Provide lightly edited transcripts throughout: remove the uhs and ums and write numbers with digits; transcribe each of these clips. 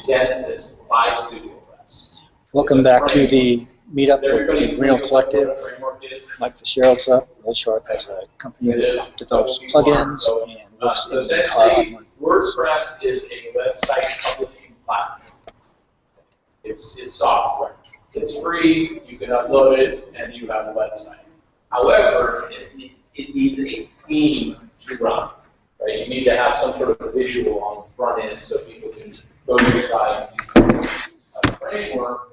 Genesis by StudioPress. Welcome back to the meetup with the Reno Collective. Mike Fitzgerald's up. Wilshire has a company that develops plugins and works So in essentially, WordPress is a website publishing platform. It's software. It's free. You can upload it, and you have a website. However, it needs a theme to run. Right? You need to have some sort of visual on the front end so people can go to your site and see a framework.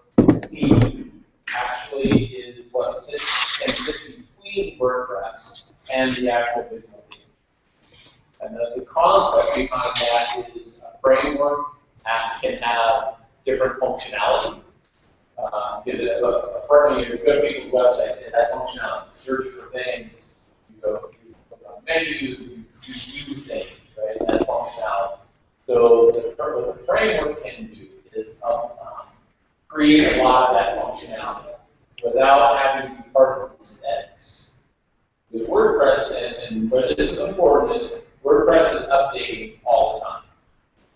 Theme actually is what sits between WordPress and the actual visual theme. And the concept behind that is a framework can have different functionality. Because a framework, if you go to people's websites, it has functionality. You search for things, you click on menus, you view things, right? That's functionality. So what the framework can do is create a lot of that functionality without having to be part of the aesthetics. With WordPress, and where this is important, is WordPress is updating all the time.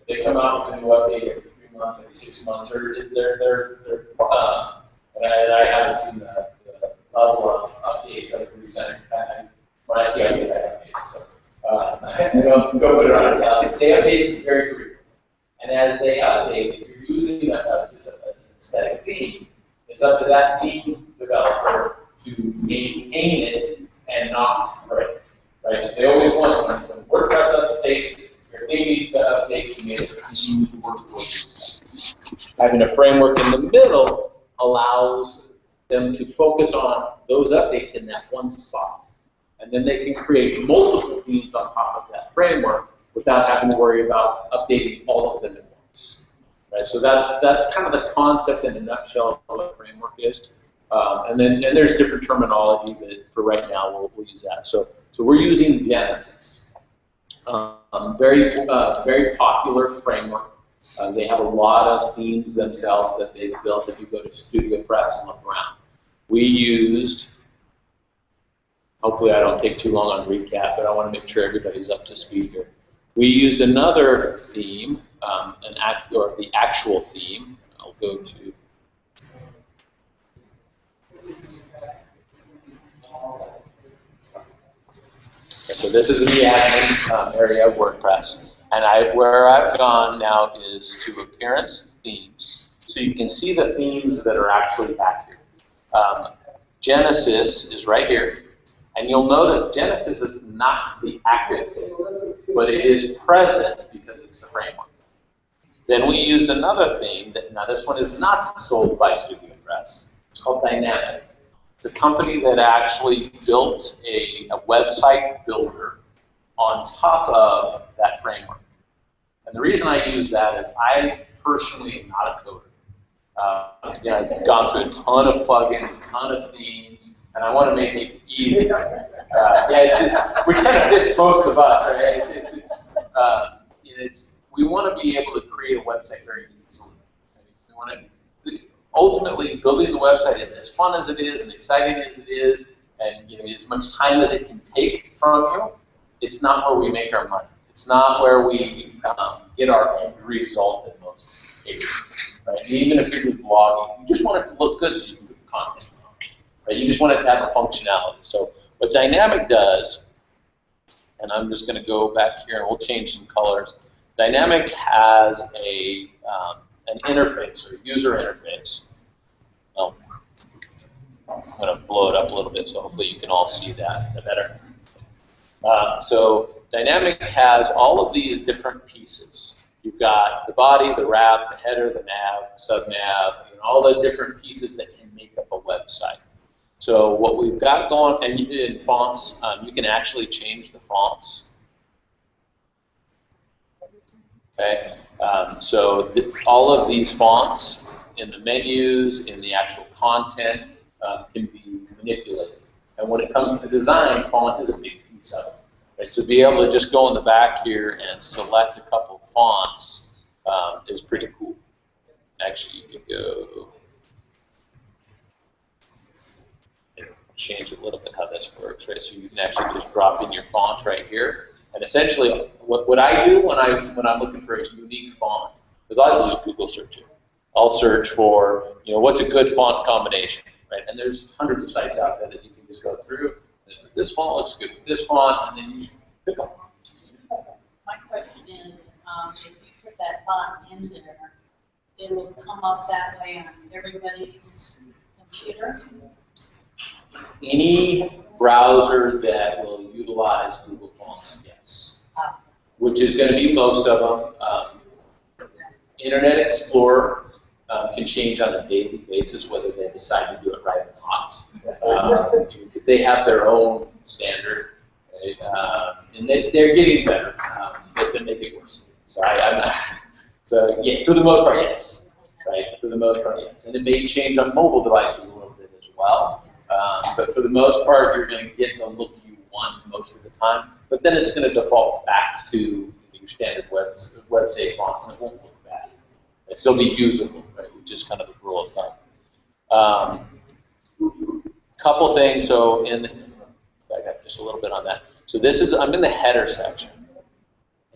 They come out with a new update every 3 months, every 6 months, or and I haven't seen the level of updates that are recent. When I see updates, I update. So don't put it on it. They update very frequently. And as they update, if you're using just an aesthetic theme, it's up to that theme developer to maintain it and not break it. Right? So they always want, when WordPress updates, your theme needs to update to make it continue to work with. Having a framework in the middle allows them to focus on those updates in that one spot. And then they can create multiple themes on top of that framework without having to worry about updating all of them at once. Right? So that's kind of the concept in a nutshell of what a framework is. And there's different terminology that for right now we'll use that. So we're using Genesis. Very popular framework. They have a lot of themes themselves that they've built if you go to StudioPress and look around. We used, hopefully I don't take too long on recap, but I want to make sure everybody's up to speed here. We used another theme, or the actual theme. I'll go to. So this is in the admin area of WordPress. And where I've gone now is to Appearance, Themes. So you can see the themes that are actually back here. Genesis is right here. And you'll notice Genesis is not the active theme, but it is present because it's the framework. Then we used another theme. Now this one is not sold by StudioPress. It's called Dynamic. It's a company that actually built a website builder on top of that framework. And the reason I use that is I personally am not a coder. I've gone through a ton of plugins, a ton of themes, and I want to make it easy. Which kind of fits most of us, right? We want to be able to create a website very easily. We want to, ultimately, building the website is as fun as it is and exciting as it is, and as much time as it can take from you. It's not where we make our money. It's not where we get our end result in most cases. Right? And even if you're just blogging, you just want it to look good so you can put the content on. Right? You just want it to have a functionality. So what Dynamic does, and I'm just going to go back here and we'll change some colors. Dynamic has an interface or user interface. Oh, I'm going to blow it up a little bit so hopefully you can all see that better. So Dynamic has all of these different pieces. You've got the body, the wrap, the header, the nav, the sub-nav, all the different pieces that can make up a website. So what we've got going, and in fonts, you can actually change the fonts. Okay, so all of these fonts in the menus, in the actual content, can be manipulated. And when it comes to design, font is a big piece of it. Right? So be able to just go in the back here and select a couple of fonts is pretty cool. Actually, you can go and change a little bit how this works, right? So you can actually just drop in your font right here. And essentially, what I do when I'm looking for a unique font, because I'll just Google search it. I'll search for, what's a good font combination, right? And there's hundreds of sites out there that you can just go through. This font looks good with this font, and then you pick them. My question is, if you put that font in there, it will come up that way on everybody's computer? Any browser that will utilize Google Fonts, yes. Which is going to be most of them. Internet Explorer can change on a daily basis whether they decide to do it right or not. Because they have their own standard, right? And they're getting better, but then they get worse. So I'm not. So yeah, for the most part, yes. Right? For the most part, yes. And it may change on mobile devices a little bit as well. But for the most part, you're going to get the look you want most of the time. But then it's going to default back to your standard web-safe fonts, and it won't look bad. It'll still be usable, right? Which is kind of the rule of thumb. Couple things. So I got just a little bit on that. So I'm in the header section,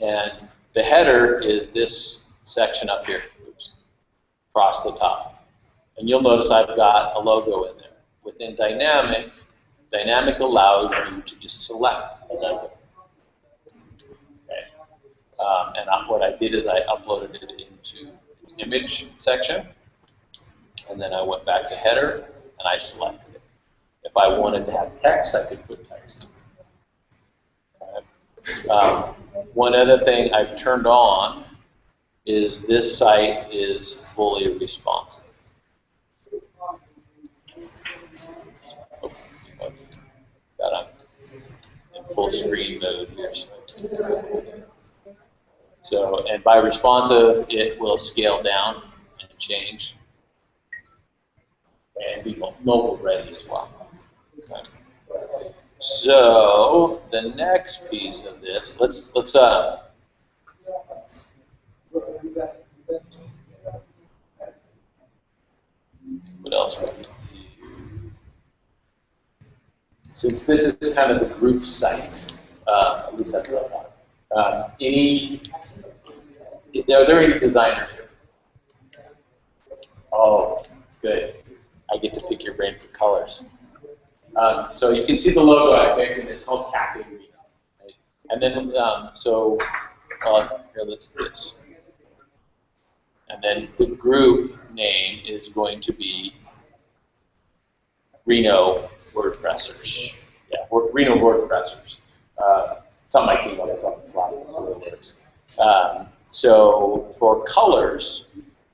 and the header is this section up here, across the top. And you'll notice I've got a logo in there. Within Dynamic allows you to just select a logo. Okay. And what I did is I uploaded it into its image section, and then I went back to header, and I selected it. If I wanted to have text, I could put text. Okay. One other thing I've turned on is this site is fully responsive. That I'm in full screen mode here. So, and by responsive, it will scale down and change, and be mobile ready as well. Okay. So the next piece of this, let's what else we can do? Since this is kind of the group site, at least that's what I thought. Are there any designers here? Oh, good. I get to pick your brain for colors. So you can see the logo I picked, and it's called Khaki Reno. Right? And then, here, let's do this. And then the group name is going to be Reno WordPressers. Yeah, Reno WordPressers. Something I came up with on the fly. It works. So for colors,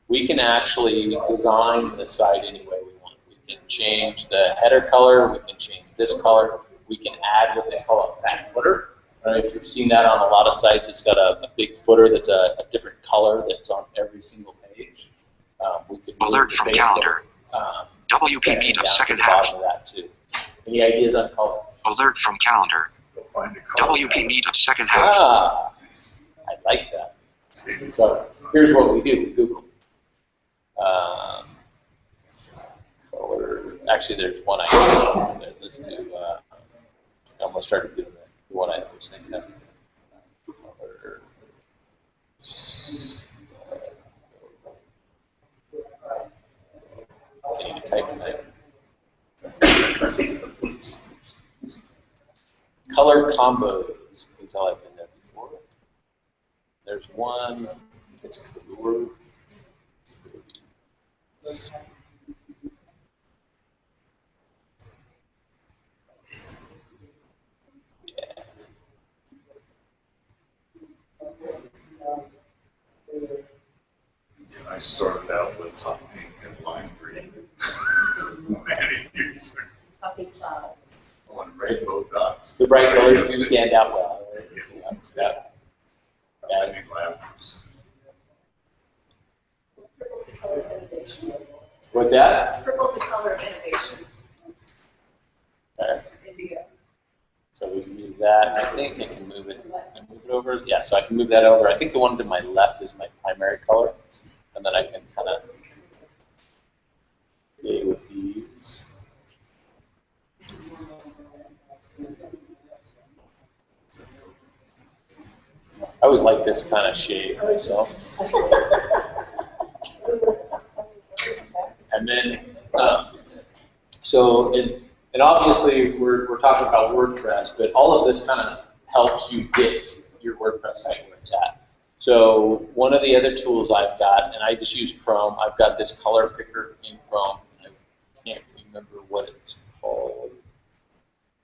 we can actually design the site any way we want. We can change the header color. We can change this color. We can add what they call a fat footer. If you've seen that on a lot of sites, it's got a big footer that's a different color that's on every single page. We could alert from calendar. WP Meetup second half. That too. Any ideas on color? Alert from calendar. WP Meetup second half. Ah, I like that. So here's what we do. We Google color. Actually, there's one idea. Let's do. I'm gonna start doing the one I was thinking of. Color. Can you type tonight? Color combos. You can tell I've been there before. There's one. It's color. Yeah. And I started out with hot pink and lime green. Many years ago. Puffy clouds. On rainbow dots. The bright colors do stand out well. Yeah. Many lavenders. Purple's the color of innovation. What's that? Purple's the color of innovation. Okay. Indigo. So we can use that. I think I can move it. Can I move it over? Yeah, so I can move that over. I think the one to my left is my primary color, and then I can kind of play with these. I always like this kind of shade myself. So, and obviously we're talking about WordPress, but all of this kind of helps you get your WordPress site where it's at. So one of the other tools I've got, and I just use Chrome, I've got this color picker in Chrome. I can't remember what it's called.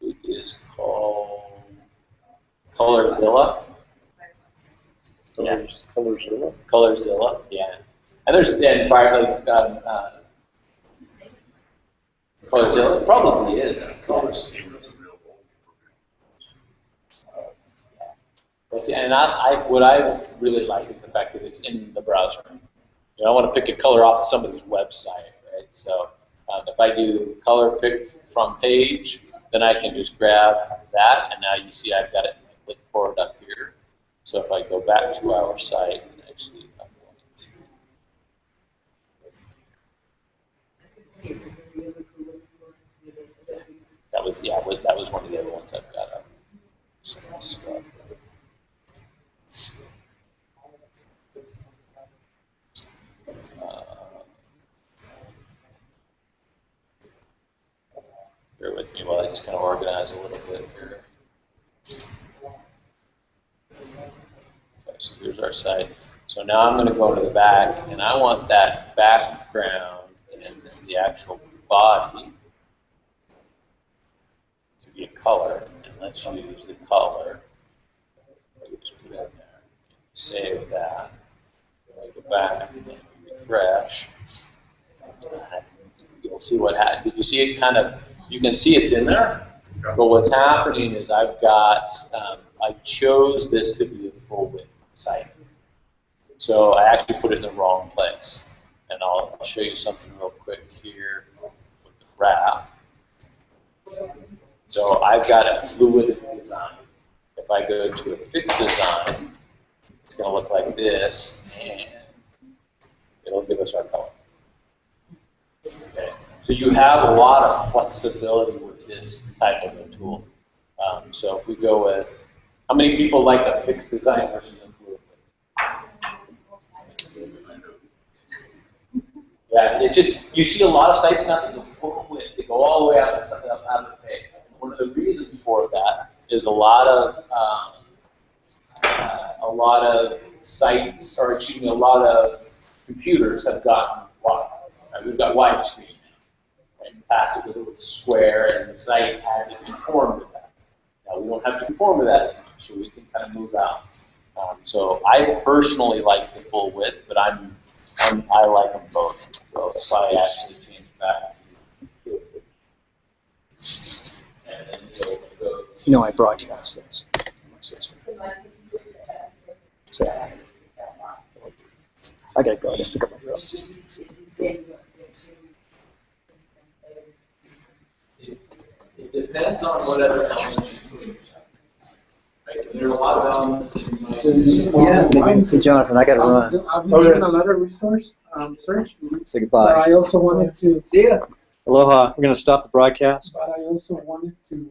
It is called Colorzilla. Yeah. Colorzilla? Colorzilla, yeah. And there's Colorzilla, it probably is. Color scheme is a real old. And what I really like is the fact that it's in the browser. You know, I want to pick a color off of somebody's website, right? So if I do color pick from page, then I can just grab that, and now you see I've got it in the clipboard up here. So if I go back to our site, and actually I'm going to, that was one of the other ones I've got up. So, bear with me while I just kind of organize a little bit here. Okay, so here's our site. So now I'm going to go to the back, and I want that background and the actual body to be a color. And let's use the color. Just put it in there. Save that. Go back and refresh. You'll see what happened. Did you see it kind of? You can see it's in there, but what's happening is I've got, I chose this to be a full width site. So I actually put it in the wrong place. And I'll show you something real quick here with the wrap. So I've got a fluid design. If I go to a fixed design, it's going to look like this, and it'll give us our color. Okay. So you have a lot of flexibility with this type of a tool. So if we go with, how many people like a fixed design versus a fluid? Yeah, it's just, you see a lot of sites now that go full width. They go all the way out the page. One of the reasons for that is a lot of sites, or excuse me, a lot of computers have gotten wide. Right? We've got widescreen now. In the past, it was square, and the site had to conform to that. Now we don't have to conform to that anymore, so we can kind of move out. So I personally like the full width, but I like them both. So if I actually change back to You know, I broadcast this. So, I gotta go. I gotta pick up my girls. It depends on whatever elements you put. Right? There are a lot of elements that you might Hey, Jonathan, I gotta run. I've been doing a lot of resource search. Say But goodbye. I also wanted to Aloha. We're gonna stop the broadcast. But I also wanted to